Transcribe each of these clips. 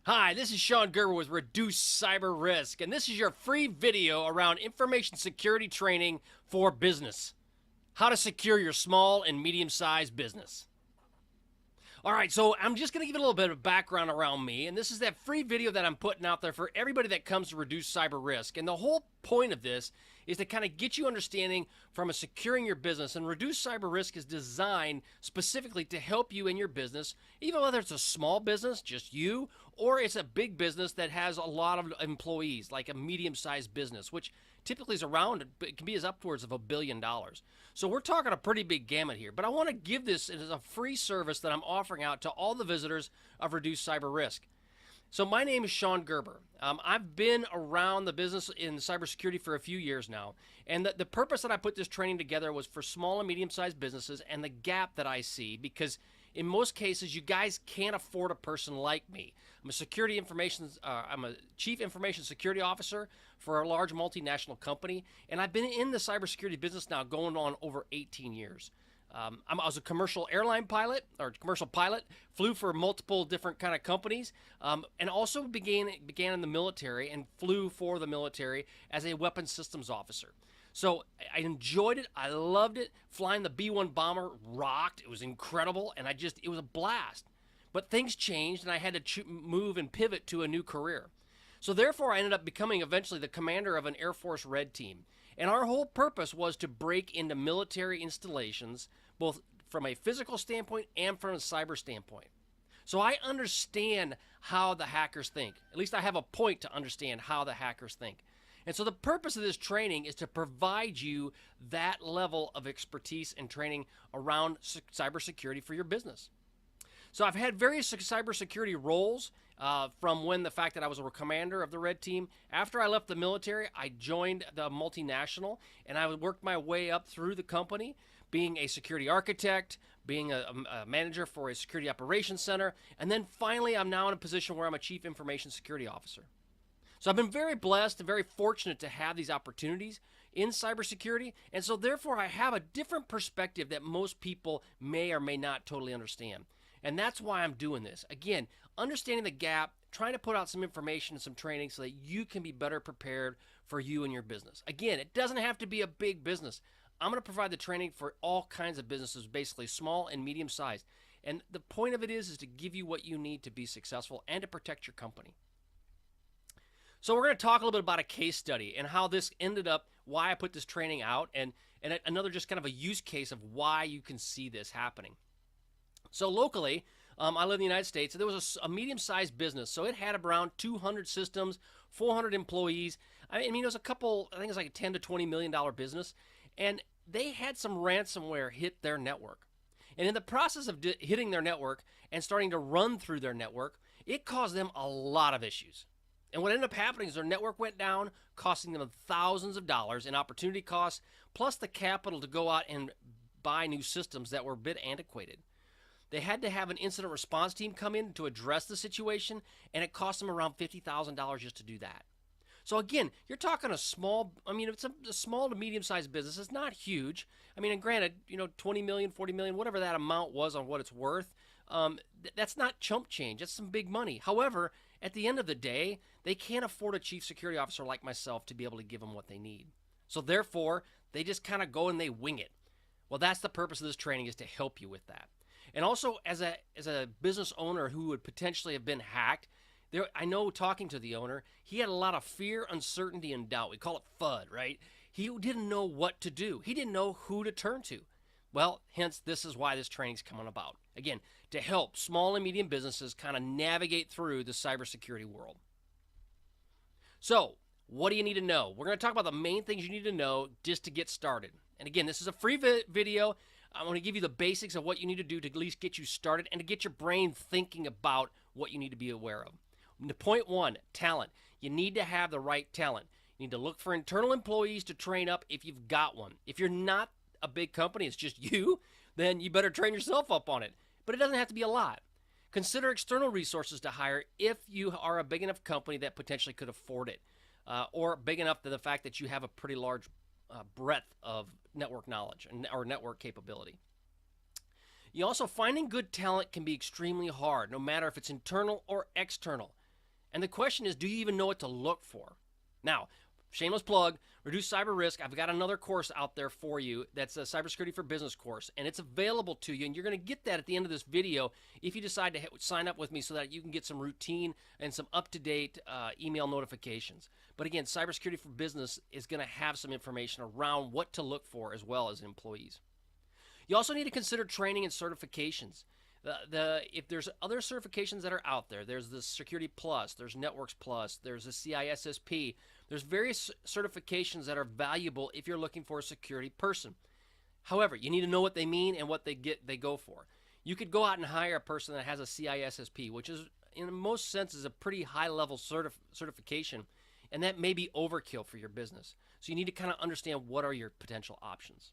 Hi, this is Shon Gerber with Reduce Cyber Risk, and this is your free video around information security training for business. How to secure your small and medium sized business. All right, so I'm just going to give you a little bit of background around me, and this is that free video that I'm putting out there for everybody that comes to reduce cyber risk. And the whole point of this is to kind of get you understanding from a securing your business. And reduce cyber risk is designed specifically to help you in your business, even whether it's a small business, just you, or it's a big business that has a lot of employees, like a medium-sized business, which typically is around, it can be as upwards of $1 billion. So we're talking a pretty big gamut here, but I want to give this as a free service that I'm offering out to all the visitors of Reduce Cyber Risk. So my name is Shon Gerber. I've been around the business in cybersecurity for a few years now, and the purpose that I put this training together was for small and medium-sized businesses and the gap that I see, because in most cases, you guys can't afford a person like me. I'm a chief information security officer for a large multinational company, and I've been in the cybersecurity business now going on over 18 years. I was a commercial airline pilot or commercial pilot, flew for multiple different kind of companies, and also began in the military and flew for the military as a weapons systems officer. So I enjoyed it. I loved it. Flying the B-1 bomber rocked. It was incredible, and it was a blast. But things changed, and I had to move and pivot to a new career. So therefore, I ended up becoming eventually the commander of an Air Force Red Team. And our whole purpose was to break into military installations, both from a physical standpoint and from a cyber standpoint. So I understand how the hackers think. At least I have a point to understand how the hackers think. And so the purpose of this training is to provide you that level of expertise and training around cybersecurity for your business. So I've had various cybersecurity roles from the fact that I was a commander of the Red Team. After I left the military, I joined the multinational, and I worked my way up through the company, being a security architect, being a manager for a security operations center, and then finally I'm now in a position where I'm a chief information security officer. So I've been very blessed and very fortunate to have these opportunities in cybersecurity, and so therefore I have a different perspective that most people may or may not totally understand. And that's why I'm doing this. Again, understanding the gap, trying to put out some information and some training so that you can be better prepared for you and your business. Again, it doesn't have to be a big business. I'm going to provide the training for all kinds of businesses, basically small and medium sized. And the point of it is to give you what you need to be successful and to protect your company. So we're going to talk a little bit about a case study and how this ended up, why I put this training out, and another just kind of a use case of why you can see this happening. So locally, I live in the United States. There was a medium-sized business, so it had around 200 systems, 400 employees. I mean, it was I think it was like a $10 to $20 million business, and they had some ransomware hit their network. And in the process of hitting their network and starting to run through their network, it caused them a lot of issues. And what ended up happening is their network went down, costing them thousands of dollars in opportunity costs, plus the capital to go out and buy new systems that were a bit antiquated. They had to have an incident response team come in to address the situation, and it cost them around $50,000 just to do that. So again, you're talking it's a small to medium-sized business. It's not huge. I mean, and granted, 20 million, 40 million, whatever that amount was on what it's worth, that's not chump change. That's some big money. However, at the end of the day, they can't afford a chief security officer like myself to be able to give them what they need. So therefore, they just kind of go and they wing it. Well, that's the purpose of this training, is to help you with that. And also, as a business owner who would potentially have been hacked, I know talking to the owner, he had a lot of fear, uncertainty, and doubt. We call it FUD, right? He didn't know what to do. He didn't know who to turn to. Well, hence, this is why this training's coming about. Again, to help small and medium businesses kind of navigate through the cybersecurity world. So, what do you need to know? We're going to talk about the main things you need to know just to get started. And again, this is a free video. I'm going to give you the basics of what you need to do to at least get you started and to get your brain thinking about what you need to be aware of. Point one, talent. You need to have the right talent. You need to look for internal employees to train up if you've got one. If you're not a big company, it's just you, then you better train yourself up on it. But it doesn't have to be a lot. Consider external resources to hire if you are a big enough company that potentially could afford it, or big enough to the fact that you have a pretty large breadth of network knowledge or network capability. You also, finding good talent can be extremely hard, no matter if it's internal or external. And the question is, do you even know what to look for? Now, shameless plug, Reduce Cyber Risk. I've got another course out there for you that's a Cybersecurity for Business course, and it's available to you, and you're going to get that at the end of this video if you decide to sign up with me so that you can get some routine and some up-to-date email notifications. But again, Cybersecurity for Business is going to have some information around what to look for as well as employees. You also need to consider training and certifications. If there's other certifications that are out there, there's the Security Plus, there's Networks Plus, there's the CISSP, there's various certifications that are valuable if you're looking for a security person. However, you need to know what they mean and what they go for. You could go out and hire a person that has a CISSP, which is in most senses a pretty high-level certification, and that may be overkill for your business. So you need to kind of understand what are your potential options.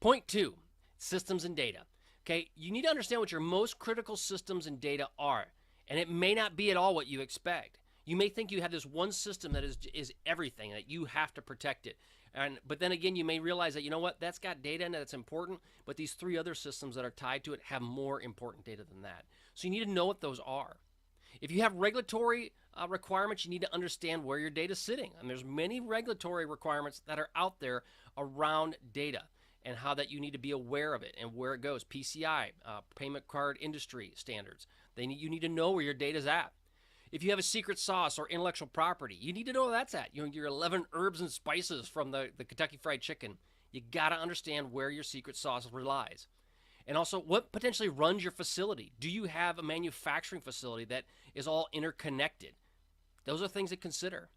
Point 2, systems and data. Okay, you need to understand what your most critical systems and data are, and it may not be at all what you expect. You may think you have this one system that is everything, that you have to protect it. But then again, you may realize that, you know what, that's got data in it that's important, but these 3 other systems that are tied to it have more important data than that. So you need to know what those are. If you have regulatory requirements, you need to understand where your data is sitting. And there's many regulatory requirements that are out there around data, and how that you need to be aware of it and where it goes. PCI, payment card industry standards. You need to know where your data is at. If you have a secret sauce or intellectual property, you need to know where that's at. You know, your 11 herbs and spices from the Kentucky Fried Chicken. You got to understand where your secret sauce relies. And also, what potentially runs your facility? Do you have a manufacturing facility that is all interconnected? Those are things to consider.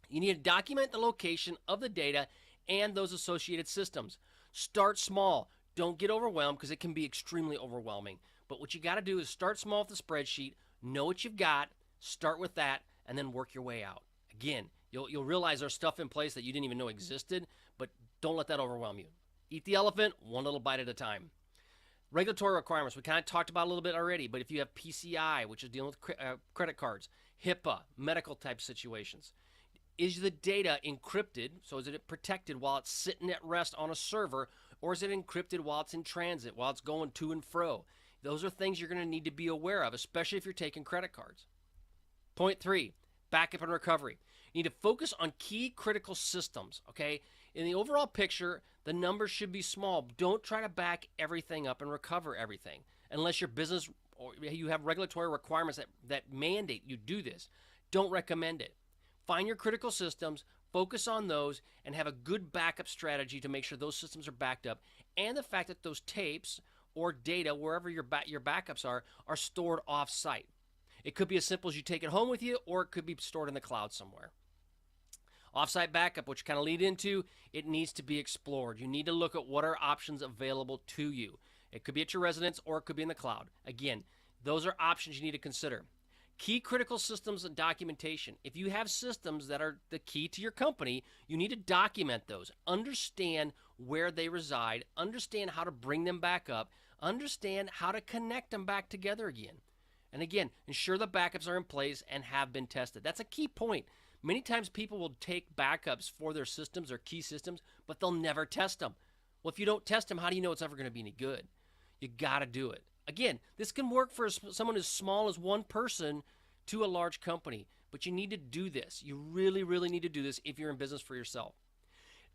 You need to document the location of the data and those associated systems. Start small. Don't get overwhelmed, because it can be extremely overwhelming. But what you got to do is start small with the spreadsheet, know what you've got, start with that, and then work your way out. Again, you'll realize there's stuff in place that you didn't even know existed, but don't let that overwhelm you. Eat the elephant one little bite at a time. Regulatory requirements, we kind of talked about a little bit already, but if you have PCI, which is dealing with credit cards, HIPAA, medical type situations, is the data encrypted? So is it protected while it's sitting at rest on a server, or is it encrypted while it's in transit, while it's going to and fro? Those are things you're going to need to be aware of, especially if you're taking credit cards. Point 3, backup and recovery. You need to focus on key critical systems, okay? In the overall picture, the numbers should be small. Don't try to back everything up and recover everything unless your business or you have regulatory requirements that mandate you do this. Don't recommend it. Find your critical systems, focus on those, and have a good backup strategy to make sure those systems are backed up, and the fact that those tapes or data, wherever your backups are stored off-site. It could be as simple as you take it home with you, or it could be stored in the cloud somewhere. Off-site backup, which kind of lead into, it needs to be explored. You need to look at what are options available to you. It could be at your residence, or it could be in the cloud. Again, those are options you need to consider. Key critical systems and documentation. If you have systems that are the key to your company, you need to document those. Understand where they reside. Understand how to bring them back up. Understand how to connect them back together again. And again, ensure the backups are in place and have been tested. That's a key point. Many times people will take backups for their systems or key systems, but they'll never test them. Well, if you don't test them, how do you know it's ever going to be any good? You got to do it. Again, this can work for someone as small as one person to a large company, but you need to do this. You really, really need to do this if you're in business for yourself.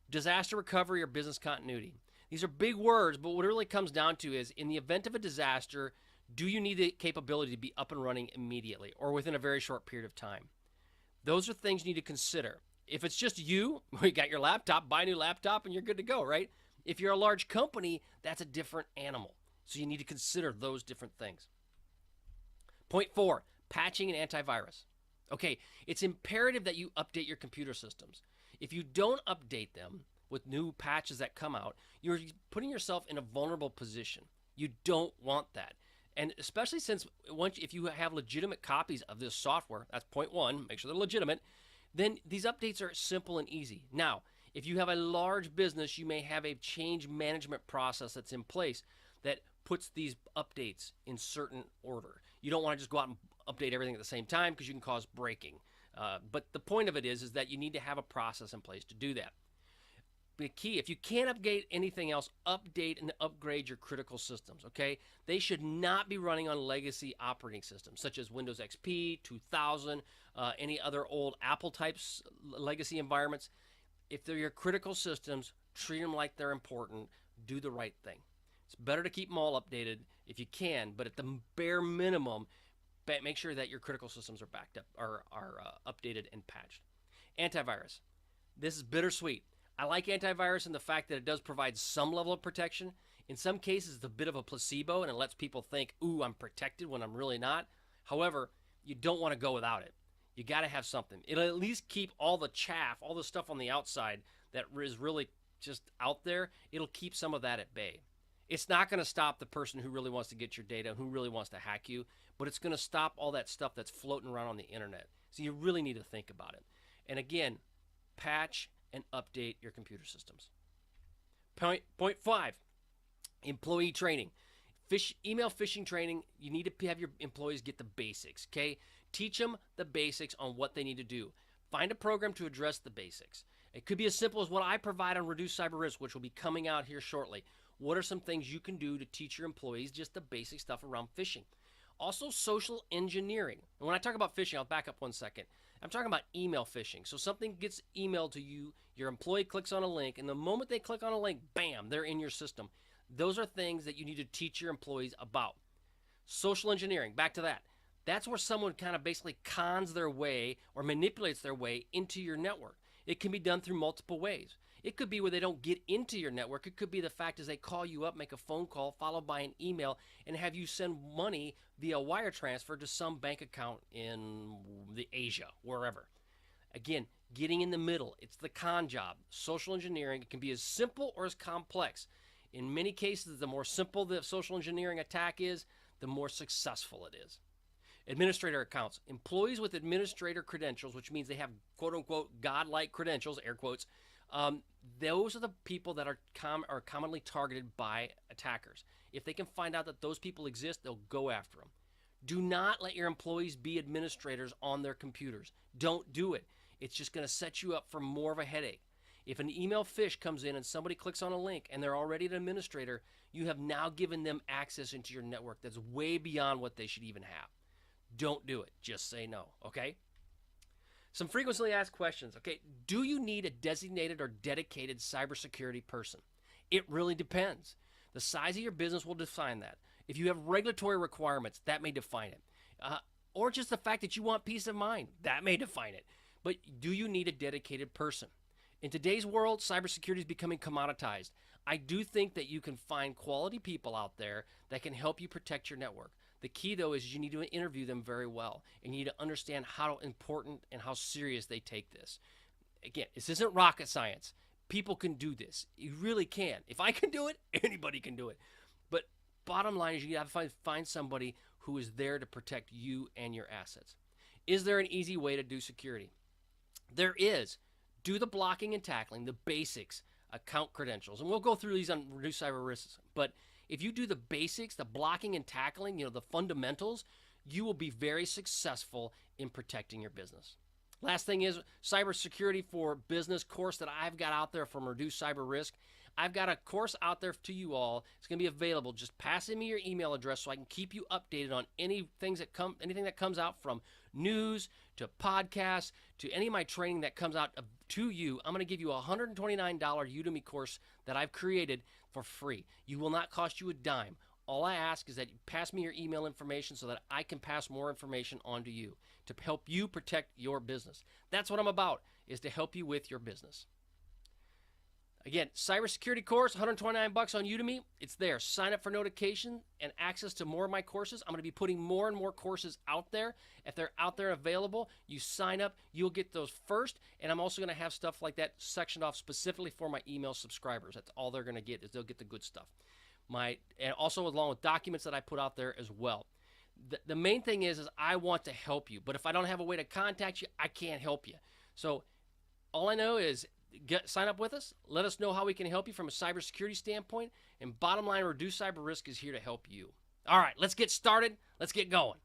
Disaster recovery or business continuity. These are big words, but what it really comes down to is, in the event of a disaster, do you need the capability to be up and running immediately or within a very short period of time? Those are things you need to consider. If it's just you got your laptop, buy a new laptop and you're good to go, right? If you're a large company, that's a different animal. So you need to consider those different things. Point 4, patching and antivirus. Okay, it's imperative that you update your computer systems. If you don't update them with new patches that come out, you're putting yourself in a vulnerable position. You don't want that. And especially since if you have legitimate copies of this software, that's point 1, make sure they're legitimate, then these updates are simple and easy. Now, if you have a large business, you may have a change management process that's in place that puts these updates in certain order. You don't want to just go out and update everything at the same time, because you can cause breaking. But the point of it is that you need to have a process in place to do that. the key, if you can't update anything else, update and upgrade your critical systems, okay? They should not be running on legacy operating systems, such as Windows XP, 2000, any other old Apple types legacy environments. If they're your critical systems, treat them like they're important. Do the right thing. It's better to keep them all updated if you can, but at the bare minimum, make sure that your critical systems are backed up, are updated and patched. Antivirus. This is bittersweet. I like antivirus in the fact that it does provide some level of protection. In some cases, it's a bit of a placebo, and it lets people think, ooh, I'm protected when I'm really not. However, you don't want to go without it. You got to have something. It'll at least keep all the chaff, all the stuff on the outside that is really just out there. It'll keep some of that at bay. It's not going to stop the person who really wants to get your data, who really wants to hack you, but it's going to stop all that stuff that's floating around on the internet. So you really need to think about it. And again, patch and update your computer systems. Point 5, employee training. Email phishing training, you need to have your employees get the basics, okay? Teach them the basics on what they need to do. Find a program to address the basics. It could be as simple as what I provide on Reduce Cyber Risk, which will be coming out here shortly. What are some things you can do to teach your employees just the basic stuff around phishing? Also, social engineering. And when I talk about phishing, I'll back up 1 second. I'm talking about email phishing. So something gets emailed to you, your employee clicks on a link, and the moment they click on a link, bam, they're in your system. Those are things that you need to teach your employees about. Social engineering, back to that. That's where someone kind of basically cons their way or manipulates their way into your network. It can be done through multiple ways. It could be where they don't get into your network. It could be the fact is they call you up, make a phone call, followed by an email, and have you send money via wire transfer to some bank account in the Asia, wherever. Again, getting in the middle. It's the con job. Social engineering, it can be as simple or as complex. In many cases, the more simple the social engineering attack is, the more successful it is. Administrator accounts. Employees with administrator credentials, which means they have quote-unquote godlike credentials, air quotes, those are the people that are commonly targeted by attackers. If they can find out that those people exist, they'll go after them. Do not let your employees be administrators on their computers. Don't do it. It's just going to set you up for more of a headache. If an email phish comes in and somebody clicks on a link and they're already an administrator, you have now given them access into your network that's way beyond what they should even have. Don't do it. Just say no, okay? Some frequently asked questions, okay? Do you need a designated or dedicated cybersecurity person? It really depends. The size of your business will define that. If you have regulatory requirements, that may define it. Or just the fact that you want peace of mind, that may define it. But do you need a dedicated person? In today's world, cybersecurity is becoming commoditized. I do think that you can find quality people out there that can help you protect your network. The key, though, is you need to interview them very well, and you need to understand how important and how serious they take this. Again, this isn't rocket science. People can do this. You really can. If I can do it, anybody can do it. But bottom line is you have to find somebody who is there to protect you and your assets. Is there an easy way to do security? There is. Do the blocking and tackling, the basics, account credentials. And we'll go through these on Reduce Cyber Risks. But if you do the basics, the blocking and tackling, the fundamentals, you will be very successful in protecting your business. Last thing is Cybersecurity for Business course that I've got out there from Reduce Cyber Risk. I've got a course out there to you all. It's going to be available. Just pass me your email address so I can keep you updated on anything that comes out, from news to podcasts to any of my training that comes out to you. I'm going to give you a $129 Udemy course that I've created for free. You will not cost you a dime. All I ask is that you pass me your email information so that I can pass more information on to you to help you protect your business. That's what I'm about, is to help you with your business. Again, cybersecurity course, $129 on Udemy. It's there. Sign up for notification and access to more of my courses. I'm going to be putting more and more courses out there. If they're out there available, you sign up, you'll get those first. And I'm also going to have stuff like that sectioned off specifically for my email subscribers. That's all they're going to get, is they'll get the good stuff. And also along with documents that I put out there as well. The main thing is I want to help you. But if I don't have a way to contact you, I can't help you. So all I know is sign up with us. Let us know how we can help you from a cybersecurity standpoint. And bottom line, Reduce Cyber Risk is here to help you. All right, let's get started. Let's get going.